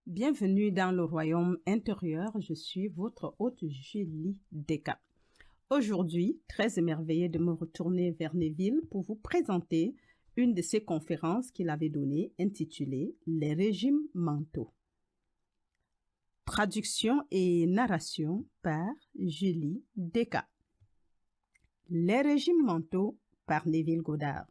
Bienvenue dans le royaume intérieur, je suis votre hôte Julie Descamps. Aujourd'hui, très émerveillée de me retourner vers Neville pour vous présenter une de ses conférences qu'il avait donnée intitulée « Les régimes mentaux ». Traduction et narration par Julie Descamps. Les régimes mentaux par Neville Goddard.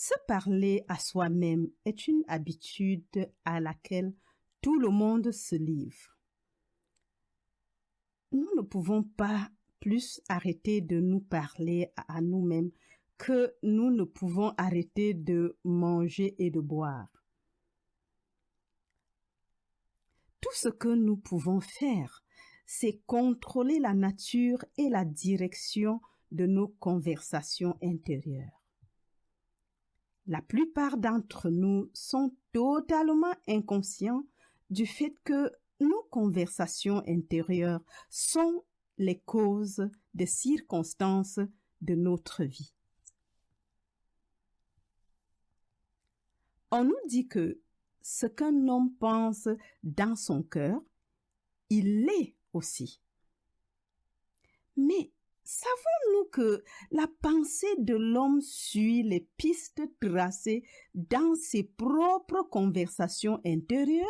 Se parler à soi-même est une habitude à laquelle tout le monde se livre. Nous ne pouvons pas plus arrêter de nous parler à nous-mêmes que nous ne pouvons arrêter de manger et de boire. Tout ce que nous pouvons faire, c'est contrôler la nature et la direction de nos conversations intérieures. La plupart d'entre nous sont totalement inconscients du fait que nos conversations intérieures sont les causes des circonstances de notre vie. On nous dit que ce qu'un homme pense dans son cœur, il l'est aussi. Mais savons-nous que la pensée de l'homme suit les pistes tracées dans ses propres conversations intérieures?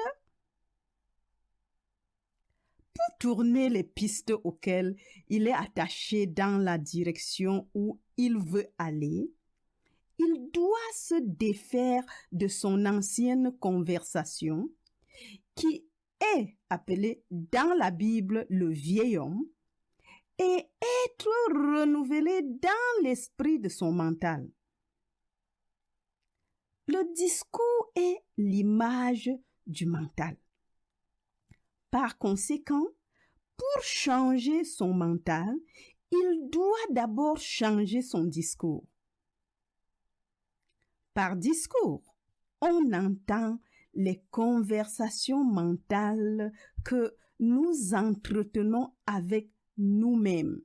Pour tourner les pistes auxquelles il est attaché dans la direction où il veut aller, il doit se défaire de son ancienne conversation qui est appelée dans la Bible le vieil homme et être renouvelé dans l'esprit de son mental. Le discours est l'image du mental. Par conséquent, pour changer son mental, il doit d'abord changer son discours. Par discours, on entend les conversations mentales que nous entretenons avec nous-mêmes.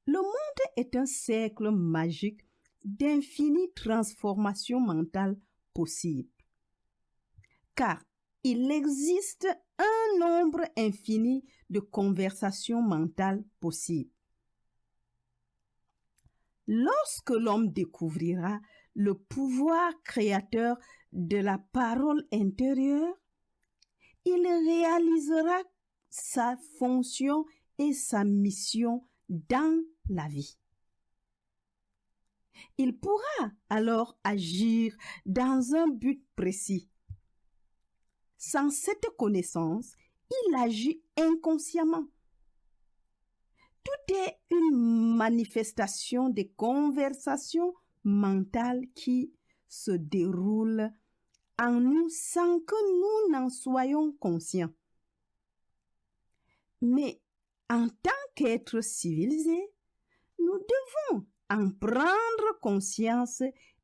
Le monde est un cercle magique d'infinies transformations mentales possibles, car il existe un nombre infini de conversations mentales possibles. Lorsque l'homme découvrira le pouvoir créateur de la parole intérieure, il réalisera sa fonction et sa mission dans la vie. Il pourra alors agir dans un but précis. Sans cette connaissance, il agit inconsciemment. Tout est une manifestation des conversations mentales qui se déroulent en nous sans que nous n'en soyons conscients. Mais en tant qu'êtres civilisés, nous devons en prendre conscience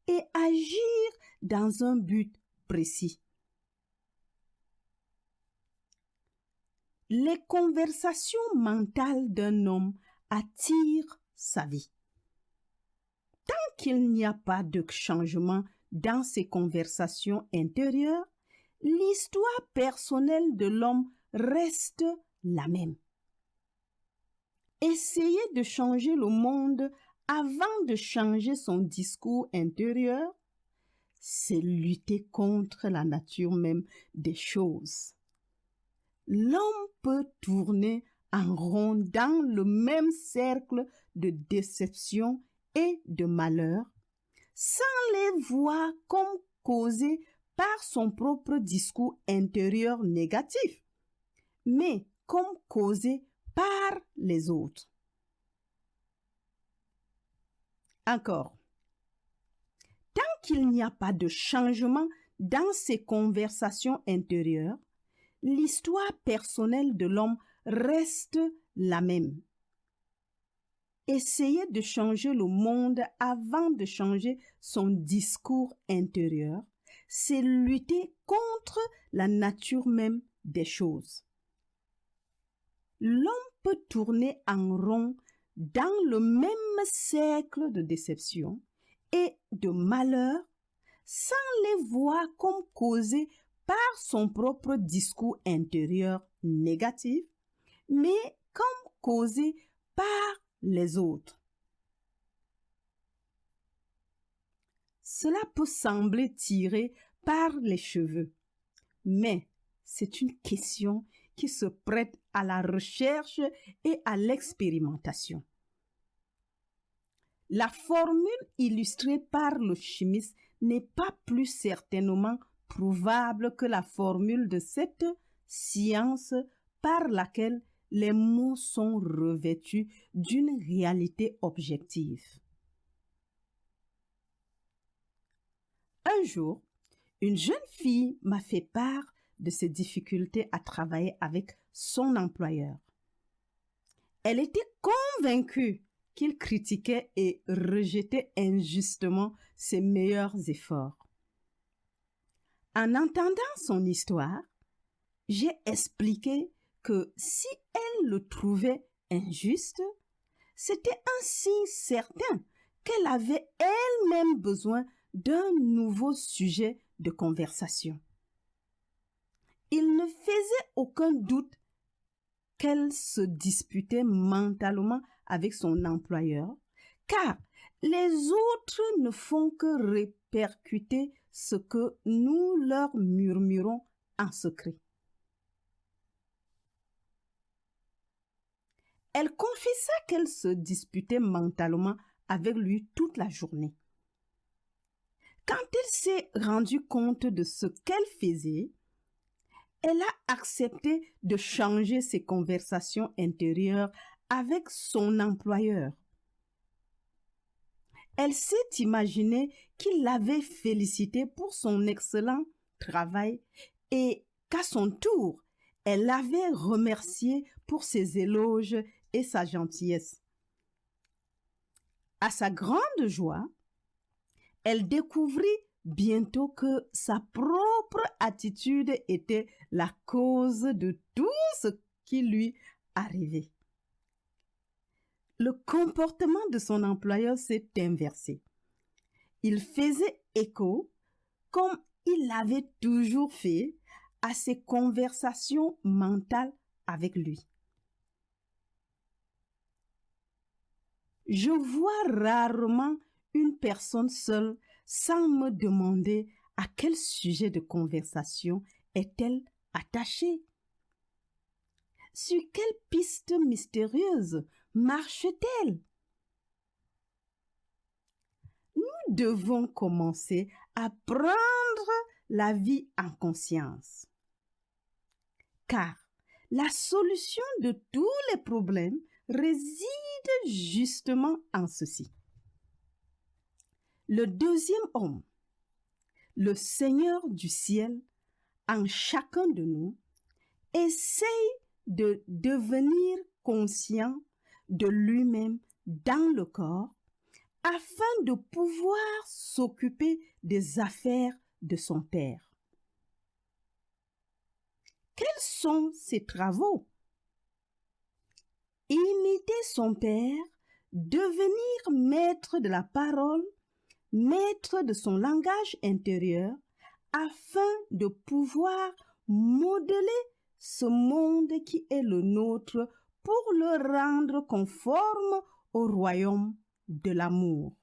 et agir dans un but précis. Les conversations mentales d'un homme attirent sa vie. Tant qu'il n'y a pas de changement dans ses conversations intérieures, l'histoire personnelle de l'homme reste la même. Essayer de changer le monde avant de changer son discours intérieur, c'est lutter contre la nature même des choses. L'homme peut tourner en rond dans le même cercle de déception et de malheur, sans les voir comme causés par son propre discours intérieur négatif, mais comme causés par les autres. Encore, tant qu'il n'y a pas de changement dans ses conversations intérieures, l'histoire personnelle de l'homme reste la même. Essayer de changer le monde avant de changer son discours intérieur, c'est lutter contre la nature même des choses. L'homme peut tourner en rond dans le même cercle de déception et de malheur sans les voir comme causées par son propre discours intérieur négatif, mais comme causées par les autres. Cela peut sembler tiré par les cheveux, mais c'est une question qui se prête à la recherche et à l'expérimentation. La formule illustrée par le chimiste n'est pas plus certainement prouvable que la formule de cette science par laquelle les mots sont revêtus d'une réalité objective. Un jour, une jeune fille m'a fait part de ses difficultés à travailler avec son employeur. Elle était convaincue qu'il critiquait et rejetait injustement ses meilleurs efforts. En entendant son histoire, j'ai expliqué que si elle le trouvait injuste, c'était un signe certain qu'elle avait elle-même besoin d'un nouveau sujet de conversation. Il ne faisait aucun doute qu'elle se disputait mentalement avec son employeur, car les autres ne font que répercuter ce que nous leur murmurons en secret. Elle confessa qu'elle se disputait mentalement avec lui toute la journée. Quand elle s'est rendue compte de ce qu'elle faisait, elle a accepté de changer ses conversations intérieures avec son employeur. Elle s'est imaginée qu'il l'avait félicité pour son excellent travail et qu'à son tour, elle l'avait remercié pour ses éloges et sa gentillesse. À sa grande joie, elle découvrit bientôt que sa propre attitude était la cause de tout ce qui lui arrivait. Le comportement de son employeur s'est inversé. Il faisait écho, comme il l'avait toujours fait, à ses conversations mentales avec lui. Je vois rarement une personne seule sans me demander à quel sujet de conversation est-elle attachée. Sur quelle piste mystérieuse marche-t-elle? Nous devons commencer à prendre la vie en conscience. Car la solution de tous les problèmes réside justement en ceci. Le deuxième homme, le Seigneur du ciel, en chacun de nous, essaye de devenir conscient de lui-même dans le corps afin de pouvoir s'occuper des affaires de son Père. Quels sont ses travaux? Imiter son Père, devenir maître de la parole, maître de son langage intérieur, afin de pouvoir modeler ce monde qui est le nôtre pour le rendre conforme au royaume de l'amour.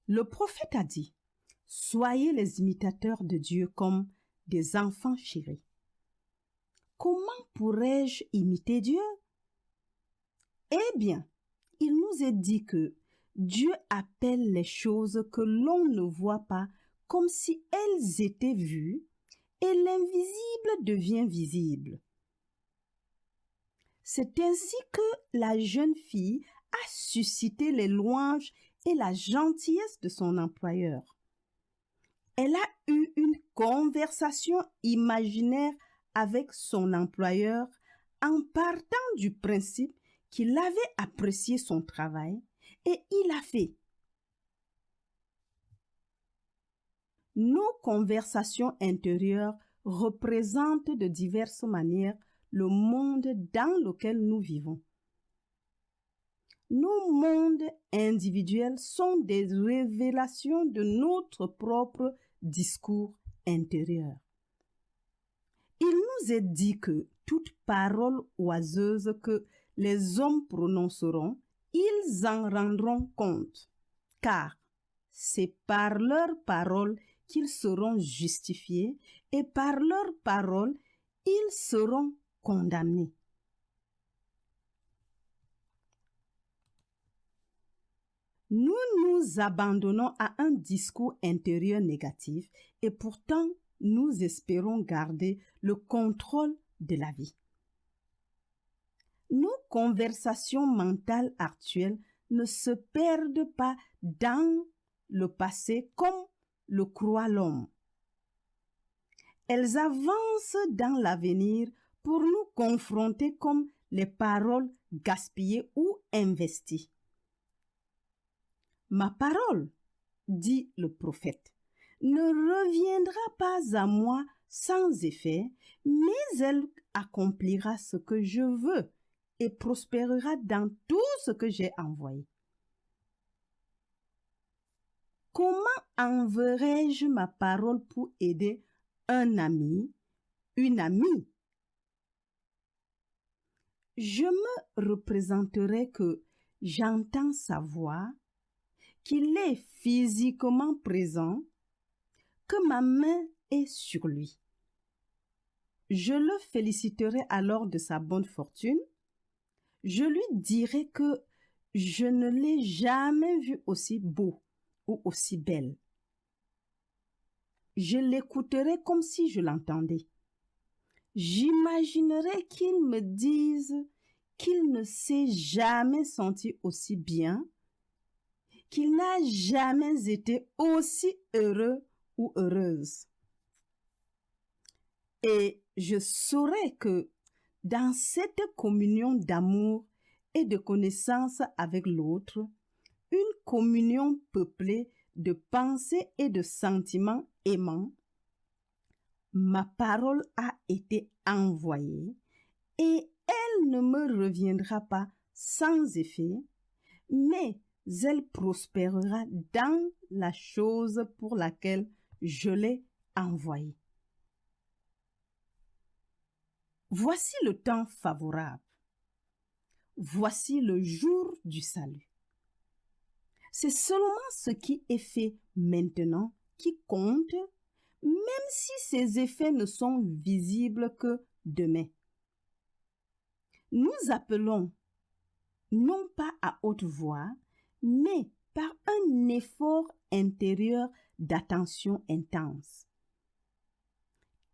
Le prophète a dit, « Soyez les imitateurs de Dieu comme des enfants chéris. » Comment pourrais-je imiter Dieu? Eh bien, il nous est dit que Dieu appelle les choses que l'on ne voit pas comme si elles étaient vues et l'invisible devient visible. C'est ainsi que la jeune fille a suscité les louanges et la gentillesse de son employeur. Elle a eu une conversation imaginaire avec son employeur en partant du principe qu'il avait apprécié son travail et il a fait. Nos conversations intérieures représentent de diverses manières le monde dans lequel nous vivons. Nos mondes individuels sont des révélations de notre propre discours intérieur. Il nous est dit que toute parole oiseuse que les hommes prononceront, ils en rendront compte, car c'est par leurs paroles qu'ils seront justifiés et par leurs paroles, ils seront condamnés. Nous nous abandonnons à un discours intérieur négatif et pourtant nous espérons garder le contrôle de la vie. Nos conversations mentales actuelles ne se perdent pas dans le passé comme le croit l'homme. Elles avancent dans l'avenir pour nous confronter comme les paroles gaspillées ou investies. Ma parole, dit le prophète, ne reviendra pas à moi sans effet, mais elle accomplira ce que je veux et prospérera dans tout ce que j'ai envoyé. Comment enverrai-je ma parole pour aider un ami, une amie? Je me représenterai que j'entends sa voix, qu'il est physiquement présent, que ma main est sur lui. Je le féliciterai alors de sa bonne fortune. Je lui dirai que je ne l'ai jamais vu aussi beau ou aussi belle. Je l'écouterai comme si je l'entendais. J'imaginerai qu'il me dise qu'il ne s'est jamais senti aussi bien, qu'il n'a jamais été aussi heureux ou heureuse. Et je saurai que dans cette communion d'amour et de connaissance avec l'autre, une communion peuplée de pensées et de sentiments aimants, ma parole a été envoyée et elle ne me reviendra pas sans effet, mais elle prospérera dans la chose pour laquelle je l'ai envoyée. Voici le temps favorable. Voici le jour du salut. C'est seulement ce qui est fait maintenant qui compte, même si ces effets ne sont visibles que demain. Nous appelons, non pas à haute voix, mais par un effort intérieur d'attention intense.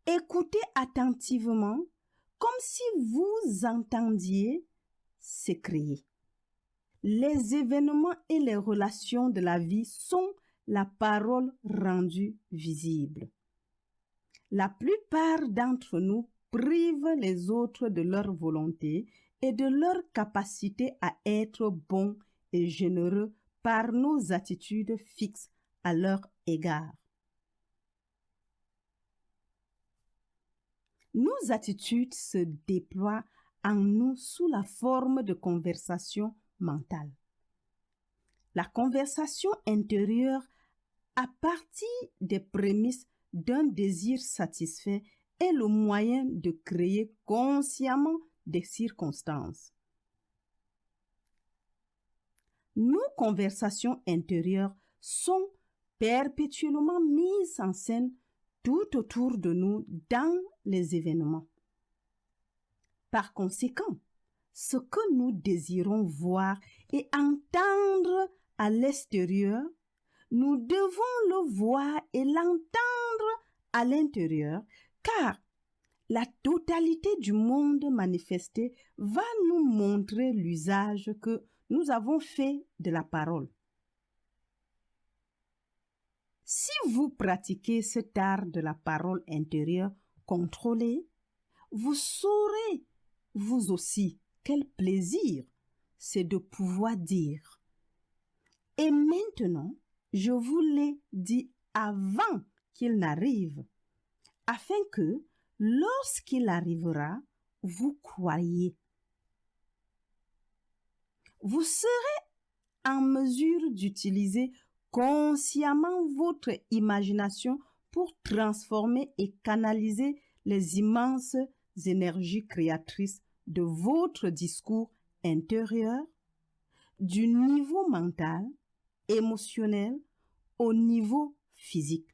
Écoutez attentivement comme si vous entendiez s'écrier. Les événements et les relations de la vie sont la parole rendue visible. La plupart d'entre nous privent les autres de leur volonté et de leur capacité à être bons et généreux par nos attitudes fixes à leur égard. Nos attitudes se déploient en nous sous la forme de conversations mentales. La conversation intérieure, à partir des prémices d'un désir satisfait, est le moyen de créer consciemment des circonstances. Nos conversations intérieures sont perpétuellement mises en scène tout autour de nous dans les événements. Par conséquent, ce que nous désirons voir et entendre à l'extérieur, nous devons le voir et l'entendre à l'intérieur, car la totalité du monde manifesté va nous montrer l'usage que nous avons fait de la parole. Si vous pratiquez cet art de la parole intérieure contrôlée, vous saurez, vous aussi, quel plaisir c'est de pouvoir dire. Et maintenant, je vous l'ai dit avant qu'il n'arrive, afin que, lorsqu'il arrivera, vous croyiez. vous serez en mesure d'utiliser consciemment votre imagination pour transformer et canaliser les immenses énergies créatrices de votre discours intérieur, du niveau mental, émotionnel, au niveau physique.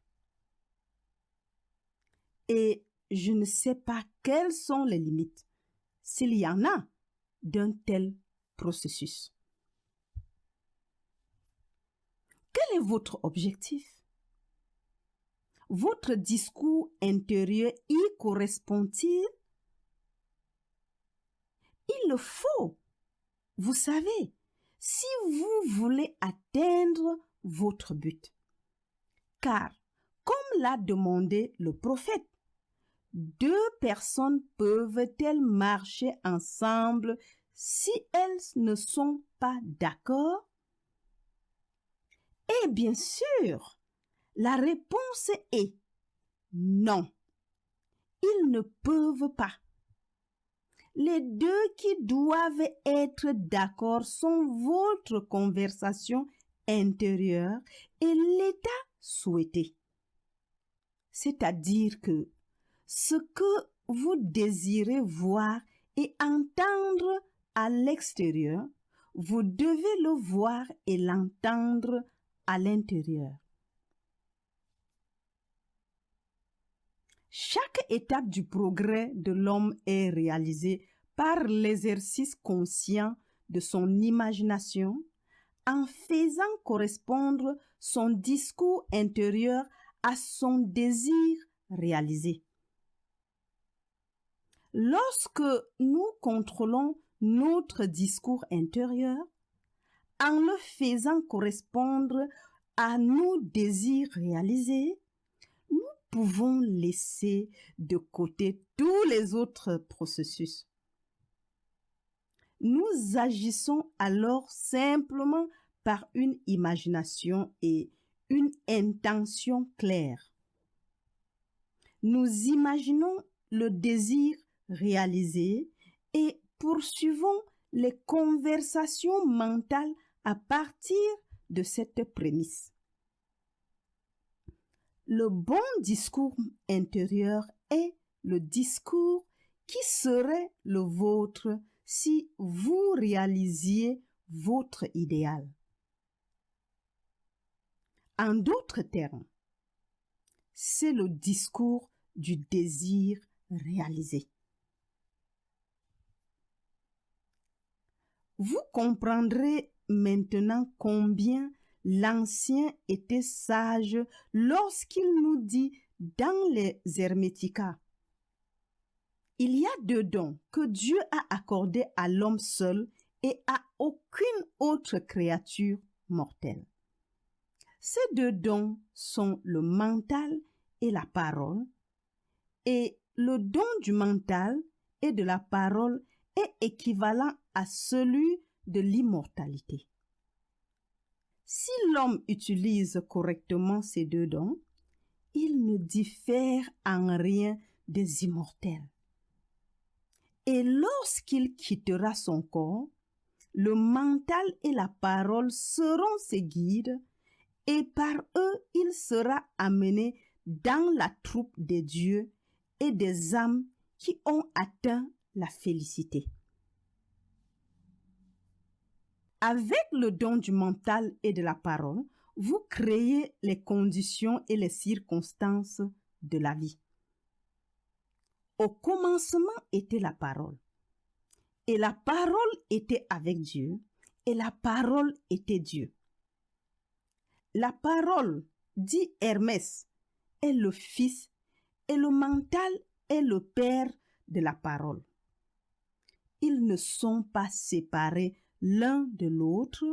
Et je ne sais pas quelles sont les limites, s'il y en a, d'un tel processus. Quel est votre objectif? Votre discours intérieur y correspond-il? Il le faut. Vous savez, si vous voulez atteindre votre but. Car, comme l'a demandé le prophète, 2 personnes peuvent-elles marcher ensemble si elles ne sont pas d'accord? Et bien sûr, la réponse est non. Ils ne peuvent pas. Les 2 qui doivent être d'accord sont votre conversation intérieure et l'état souhaité. C'est-à-dire que ce que vous désirez voir et entendre à l'extérieur, vous devez le voir et l'entendre à l'intérieur. Chaque étape du progrès de l'homme est réalisée par l'exercice conscient de son imagination en faisant correspondre son discours intérieur à son désir réalisé. Lorsque nous contrôlons notre discours intérieur, en le faisant correspondre à nos désirs réalisés, nous pouvons laisser de côté tous les autres processus. Nous agissons alors simplement par une imagination et une intention claire. Nous imaginons le désir réalisé et poursuivons les conversations mentales à partir de cette prémisse. Le bon discours intérieur est le discours qui serait le vôtre si vous réalisiez votre idéal. En d'autres termes, c'est le discours du désir réalisé. Vous comprendrez maintenant combien l'Ancien était sage lorsqu'il nous dit dans les Hermética: il y a 2 dons que Dieu a accordés à l'homme seul et à aucune autre créature mortelle. Ces 2 dons sont le mental et la parole, et le don du mental et de la parole est équivalent à celui de l'immortalité. Si l'homme utilise correctement ces 2 dons, il ne diffère en rien des immortels. Et lorsqu'il quittera son corps, le mental et la parole seront ses guides, et par eux il sera amené dans la troupe des dieux et des âmes qui ont atteint la félicité. Avec le don du mental et de la parole, vous créez les conditions et les circonstances de la vie. Au commencement était la parole, et la parole était avec Dieu, et la parole était Dieu. La parole, dit Hermès, est le Fils, et le mental est le Père de la parole. Ils ne sont pas séparés l'un de l'autre,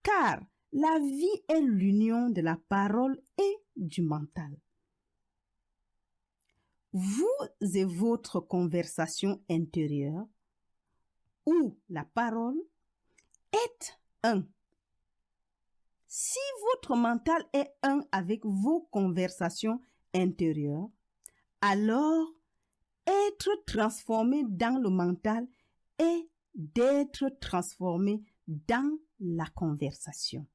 car la vie est l'union de la parole et du mental. Vous et votre conversation intérieure, ou la parole, êtes un. Si votre mental est un avec vos conversations intérieures, alors être transformé dans le mental est d'être transformé dans la conversation.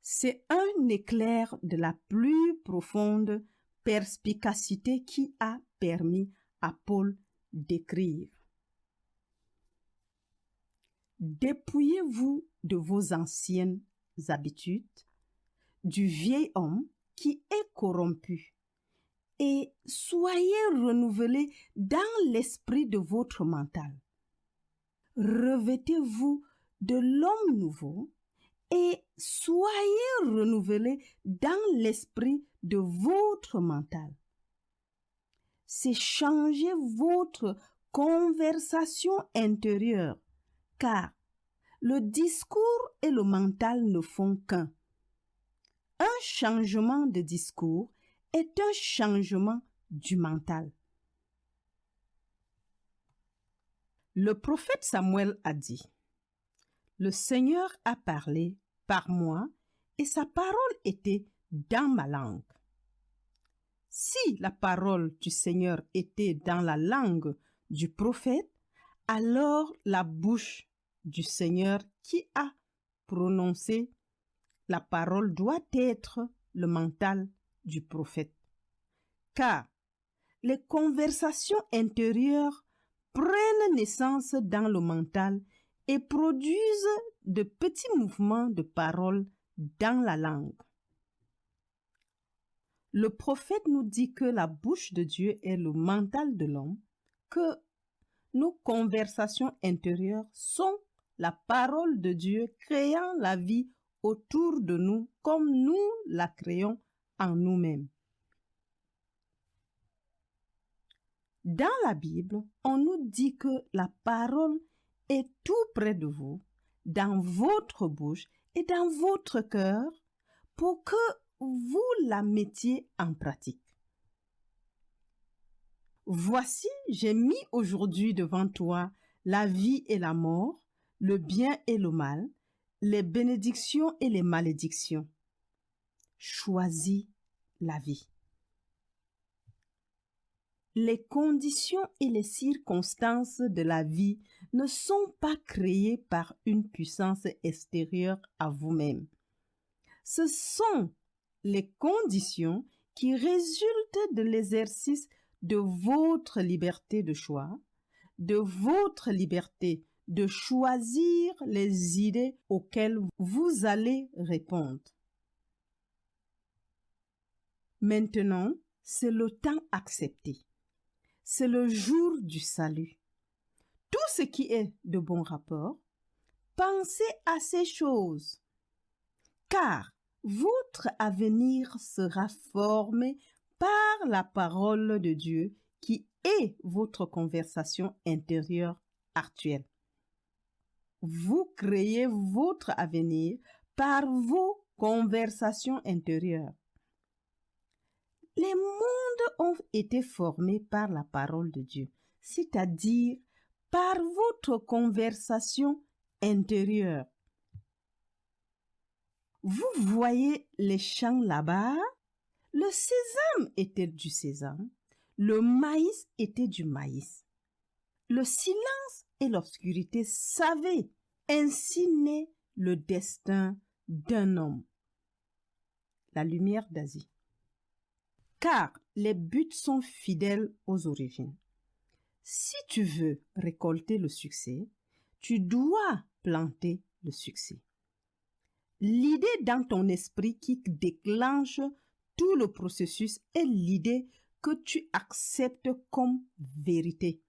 C'est un éclair de la plus profonde perspicacité qui a permis à Paul d'écrire. Dépouillez-vous de vos anciennes habitudes, du vieil homme qui est corrompu, et soyez renouvelés dans l'esprit de votre mental. Revêtez-vous de l'homme nouveau et soyez renouvelés dans l'esprit de votre mental. C'est changer votre conversation intérieure, car le discours et le mental ne font qu'un. Un changement de discours est un changement du mental. Le prophète Samuel a dit, « Le Seigneur a parlé par moi et sa parole était dans ma langue. » Si la parole du Seigneur était dans la langue du prophète, alors la bouche du Seigneur qui a prononcé la parole doit être le mental du prophète. Car les conversations intérieures prennent naissance dans le mental et produisent de petits mouvements de parole dans la langue. Le prophète nous dit que la bouche de Dieu est le mental de l'homme, que nos conversations intérieures sont la parole de Dieu créant la vie autour de nous comme nous la créons en nous-mêmes. Dans la Bible, on nous dit que la parole est tout près de vous, dans votre bouche et dans votre cœur, pour que vous la mettiez en pratique. Voici, j'ai mis aujourd'hui devant toi la vie et la mort, le bien et le mal, les bénédictions et les malédictions. Choisis la vie. Les conditions et les circonstances de la vie ne sont pas créées par une puissance extérieure à vous-même. Ce sont les conditions qui résultent de l'exercice de votre liberté de choix, de votre liberté de choisir les idées auxquelles vous allez répondre. Maintenant, c'est le temps accepté. C'est le jour du salut. Tout ce qui est de bon rapport, pensez à ces choses, car votre avenir sera formé par la parole de Dieu qui est votre conversation intérieure actuelle. Vous créez votre avenir par vos conversations intérieures. Les mondes ont été formés par la parole de Dieu, c'est-à-dire par votre conversation intérieure. Vous voyez les champs là-bas? Le sésame était du sésame, le maïs était du maïs. Le silence et l'obscurité savaient, ainsi naît le destin d'un homme. La lumière d'Asie. Car les buts sont fidèles aux origines. Si tu veux récolter le succès, tu dois planter le succès. L'idée dans ton esprit qui déclenche tout le processus est l'idée que tu acceptes comme vérité.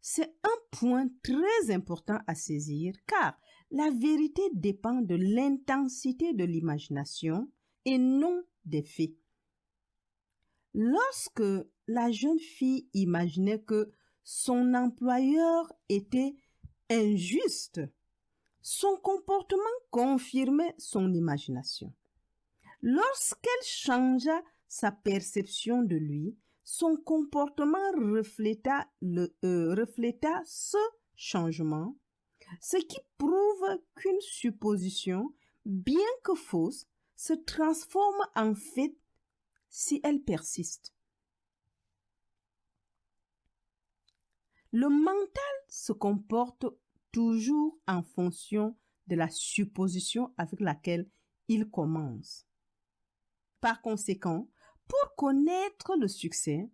C'est un point très important à saisir car la vérité dépend de l'intensité de l'imagination et non des faits. Lorsque la jeune fille imaginait que son employeur était injuste, son comportement confirmait son imagination. Lorsqu'elle changea sa perception de lui, son comportement refléta ce changement, ce qui prouve qu'une supposition, bien que fausse, se transforme en fait si elle persiste. Le mental se comporte toujours en fonction de la supposition avec laquelle il commence. Par conséquent, pour connaître le succès,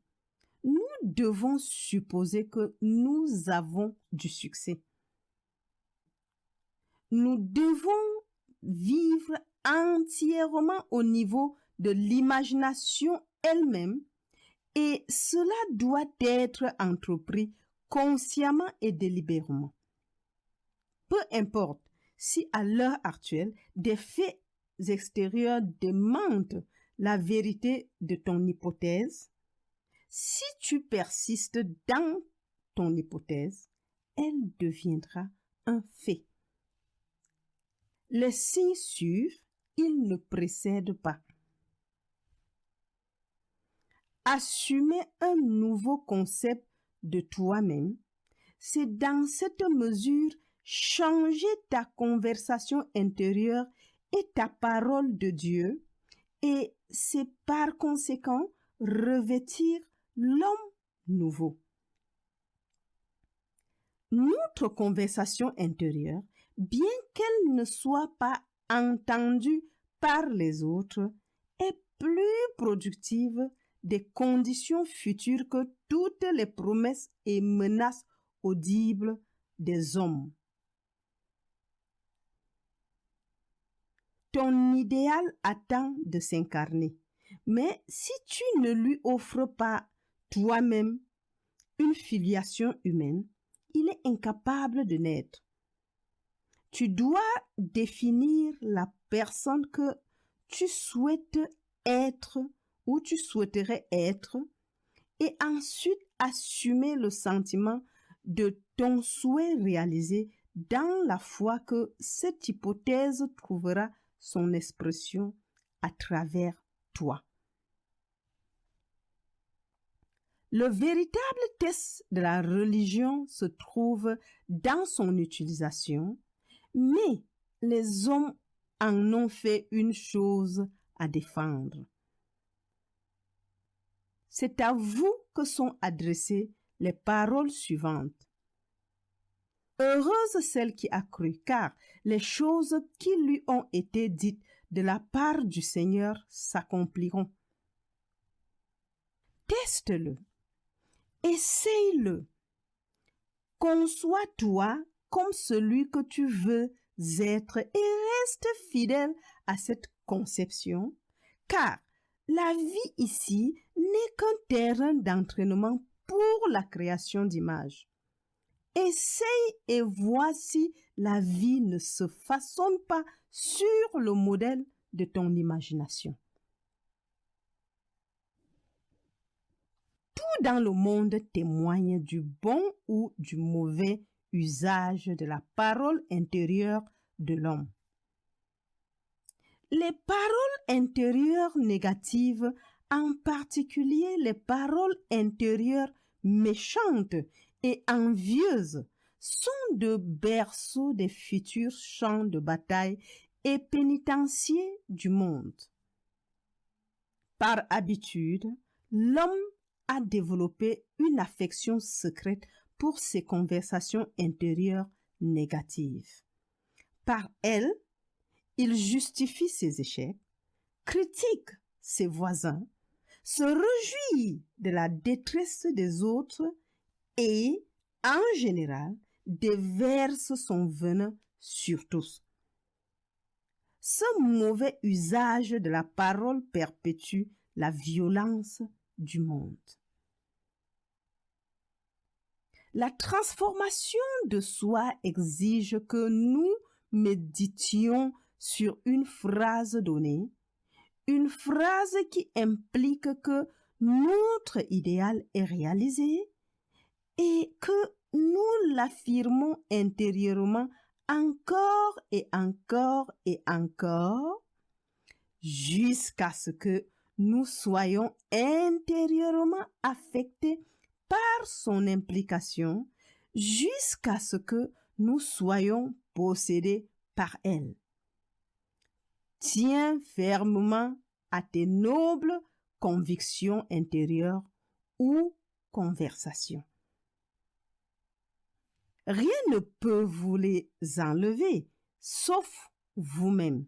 nous devons supposer que nous avons du succès. Nous devons vivre entièrement au niveau de l'imagination elle-même et cela doit être entrepris consciemment et délibérément. Peu importe si à l'heure actuelle, des faits extérieurs démentent la vérité de ton hypothèse, si tu persistes dans ton hypothèse, elle deviendra un fait. Les signes suivent, ils ne précèdent pas. Assumer un nouveau concept de toi-même, c'est dans cette mesure changer ta conversation intérieure et ta parole de Dieu, et c'est par conséquent revêtir l'homme nouveau. Notre conversation intérieure, bien qu'elle ne soit pas entendue par les autres, est plus productive des conditions futures que toutes les promesses et menaces audibles des hommes. Ton idéal attend de s'incarner, mais si tu ne lui offres pas toi-même une filiation humaine, il est incapable de naître. Tu dois définir la personne que tu souhaites être ou tu souhaiterais être et ensuite assumer le sentiment de ton souhait réalisé dans la foi que cette hypothèse trouvera son expression à travers toi. Le véritable test de la religion se trouve dans son utilisation, mais les hommes en ont fait une chose à défendre. C'est à vous que sont adressées les paroles suivantes. Heureuse celle qui a cru, car les choses qui lui ont été dites de la part du Seigneur s'accompliront. Teste-le. Essaye-le. Conçois-toi comme celui que tu veux être et reste fidèle à cette conception, car la vie ici n'est qu'un terrain d'entraînement pour la création d'images. Essaye et vois si la vie ne se façonne pas sur le modèle de ton imagination. Tout dans le monde témoigne du bon ou du mauvais usage de la parole intérieure de l'homme. Les paroles intérieures négatives, en particulier les paroles intérieures méchantes et envieuses, sont de berceaux des futurs champs de bataille et pénitenciers du monde. Par habitude, l'homme a développé une affection secrète pour ses conversations intérieures négatives. Par elles, il justifie ses échecs, critique ses voisins, se réjouit de la détresse des autres et, en général, déverse son venin sur tous. Ce mauvais usage de la parole perpétue la violence du monde. La transformation de soi exige que nous méditions sur une phrase donnée, une phrase qui implique que notre idéal est réalisé et que nous l'affirmons intérieurement encore et encore et encore jusqu'à ce que nous soyons intérieurement affectés par son implication, jusqu'à ce que nous soyons possédés par elle. Tiens fermement à tes nobles convictions intérieures ou conversations. Rien ne peut vous les enlever, sauf vous-même.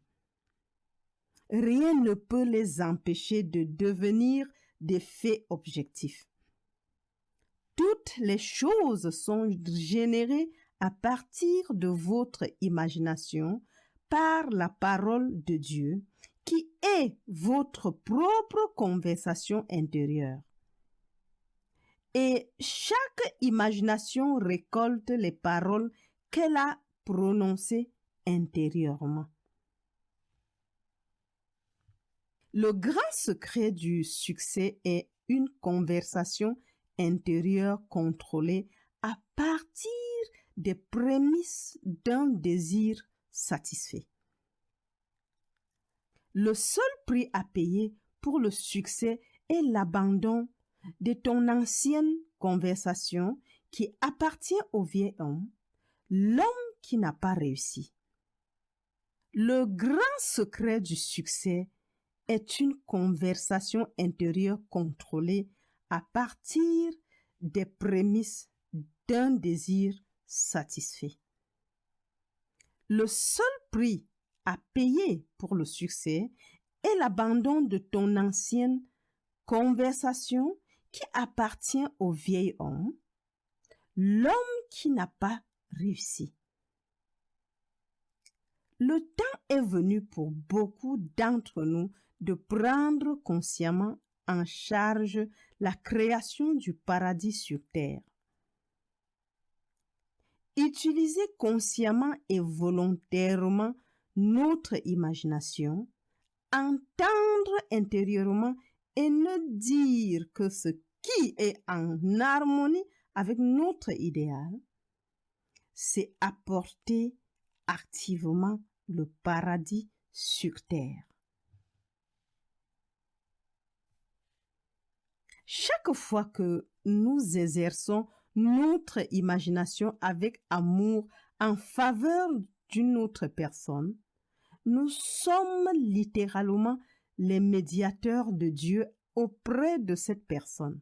Rien ne peut les empêcher de devenir des faits objectifs. Toutes les choses sont générées à partir de votre imagination par la parole de Dieu, qui est votre propre conversation intérieure. Et chaque imagination récolte les paroles qu'elle a prononcées intérieurement. Le grand secret du succès est une conversation intérieure contrôlée à partir des prémices d'un désir satisfait. Le seul prix à payer pour le succès est l'abandon de ton ancienne conversation qui appartient au vieil homme, l'homme qui n'a pas réussi. Le grand secret du succès est une conversation intérieure contrôlée à partir des prémices d'un désir satisfait. Le seul prix à payer pour le succès est l'abandon de ton ancienne conversation qui appartient au vieil homme, l'homme qui n'a pas réussi. Le temps est venu pour beaucoup d'entre nous de prendre consciemment en charge la création du paradis sur terre. Utiliser consciemment et volontairement notre imagination, entendre intérieurement et ne dire que ce qui est en harmonie avec notre idéal, c'est apporter activement le paradis sur terre. Chaque fois que nous exerçons notre imagination avec amour en faveur d'une autre personne, nous sommes littéralement les médiateurs de Dieu auprès de cette personne.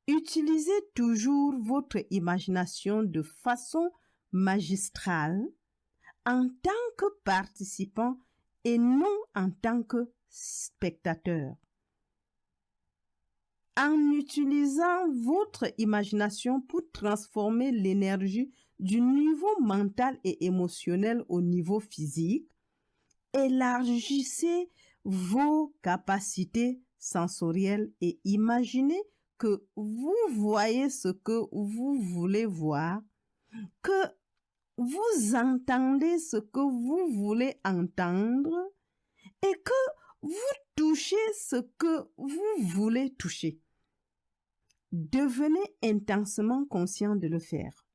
Utilisez toujours votre imagination de façon magistrale en tant que participant et non en tant que spectateur. En utilisant votre imagination pour transformer l'énergie du niveau mental et émotionnel au niveau physique, élargissez vos capacités sensorielles et imaginez que vous voyez ce que vous voulez voir, que vous entendez ce que vous voulez entendre et que vous touchez ce que vous voulez toucher. Devenez intensément conscient de le faire.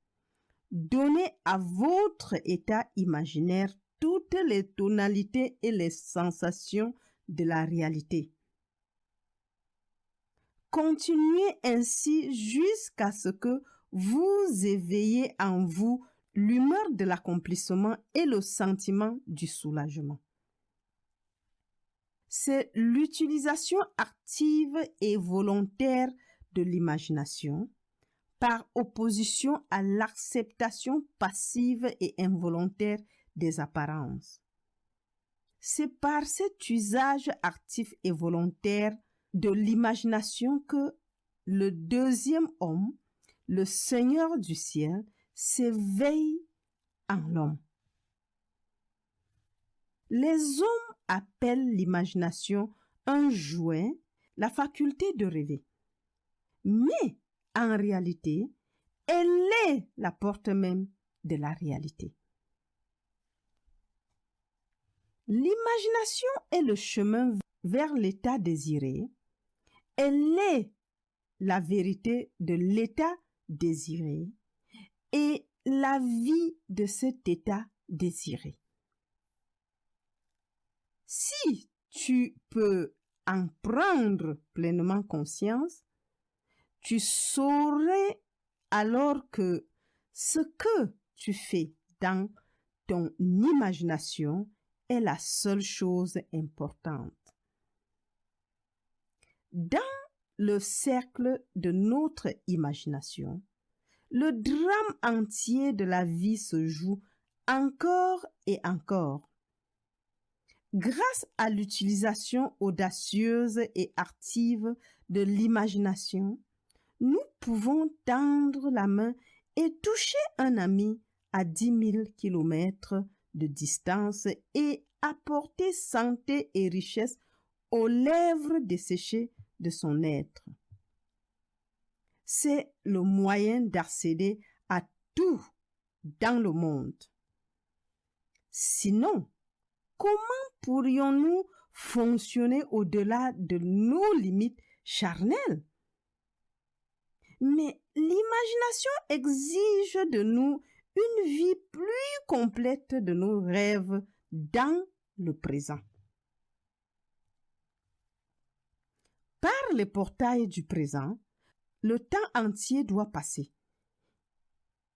Donnez à votre état imaginaire toutes les tonalités et les sensations de la réalité. Continuez ainsi jusqu'à ce que vous éveillez en vous l'humeur de l'accomplissement et le sentiment du soulagement. C'est l'utilisation active et volontaire de l'imagination par opposition à l'acceptation passive et involontaire des apparences. C'est par cet usage actif et volontaire de l'imagination que le deuxième homme, le Seigneur du ciel, s'éveille en l'homme. Les hommes appellent l'imagination un jouet, la faculté de rêver. Mais en réalité, elle est la porte même de la réalité. L'imagination est le chemin vers l'état désiré. Elle est la vérité de l'état désiré et la vie de cet état désiré. Si tu peux en prendre pleinement conscience, tu saurais alors que ce que tu fais dans ton imagination est la seule chose importante. Dans le cercle de notre imagination, Le drame entier de la vie se joue encore et encore. Grâce à l'utilisation audacieuse et active de l'imagination, nous pouvons tendre la main et toucher un ami à 10 000 kilomètres de distance et apporter santé et richesse aux lèvres desséchées de son être. C'est le moyen d'accéder à tout dans le monde. Sinon, comment pourrions-nous fonctionner au-delà de nos limites charnelles? Mais l'imagination exige de nous une vie plus complète de nos rêves dans le présent. Par les portails du présent, le temps entier doit passer.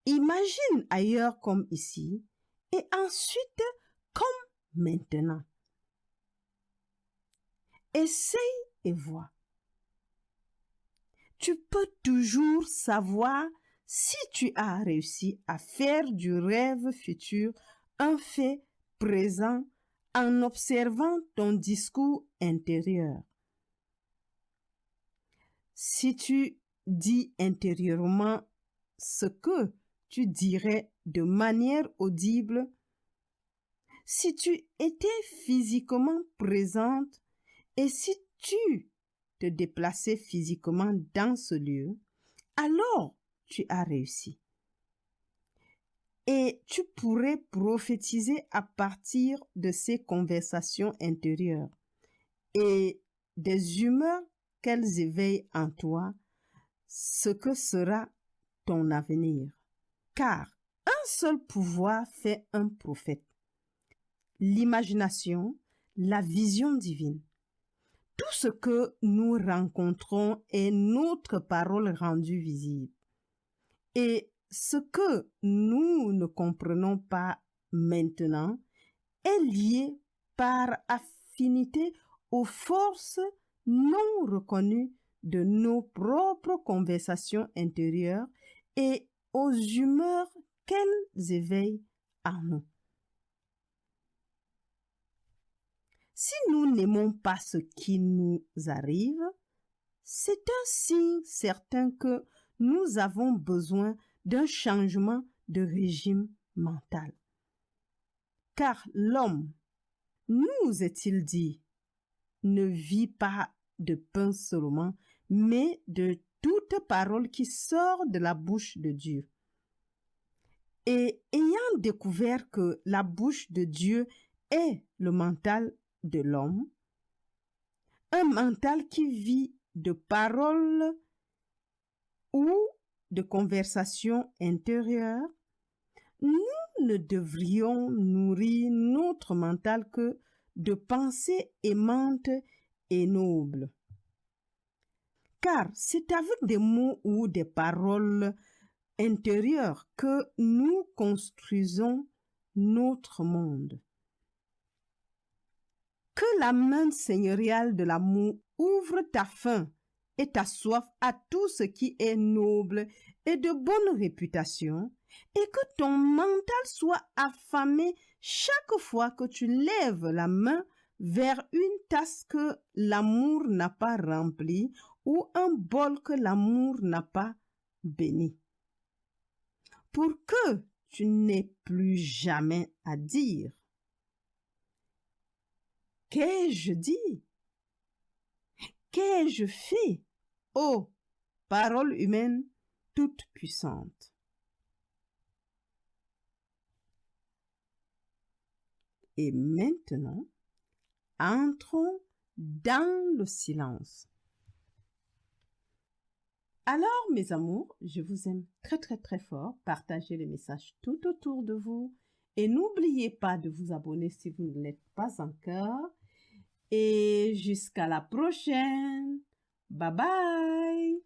Imagine ailleurs comme ici et ensuite comme maintenant. Essaye et vois. Tu peux toujours savoir si tu as réussi à faire du rêve futur un fait présent en observant ton discours intérieur. Si tu dis intérieurement ce que tu dirais de manière audible, si tu étais physiquement présente et si tu te déplaçais physiquement dans ce lieu, alors tu as réussi. Et tu pourrais prophétiser à partir de ces conversations intérieures et des humeurs qu'elles éveillent en toi, ce que sera ton avenir. Car un seul pouvoir fait un prophète. L'imagination, la vision divine. Tout ce que nous rencontrons est notre parole rendue visible. Et ce que nous ne comprenons pas maintenant est lié par affinité aux forces non reconnues de nos propres conversations intérieures et aux humeurs qu'elles éveillent en nous. Si nous n'aimons pas ce qui nous arrive, c'est un signe certain que nous avons besoin d'un changement de régime mental. Car l'homme, nous est-il dit, ne vit pas de pain seulement, mais de toute parole qui sort de la bouche de Dieu. Et ayant découvert que la bouche de Dieu est le mental de l'homme, un mental qui vit de paroles ou de conversations intérieures, nous ne devrions nourrir notre mental que de pensées aimantes et nobles. Car c'est avec des mots ou des paroles intérieures que nous construisons notre monde. Que la main seigneuriale de l'amour ouvre ta faim et ta soif à tout ce qui est noble et de bonne réputation, et que ton mental soit affamé chaque fois que tu lèves la main vers une tasse que l'amour n'a pas remplie ou un bol que l'amour n'a pas béni. Pour que tu n'aies plus jamais à dire « Qu'ai-je dit? Qu'ai-je fait? Ô parole humaine toute puissante. » Et maintenant, entrons dans le silence. Alors, mes amours, je vous aime très très très fort. Partagez le message tout autour de vous. Et n'oubliez pas de vous abonner si vous ne l'êtes pas encore. Et jusqu'à la prochaine. Bye bye.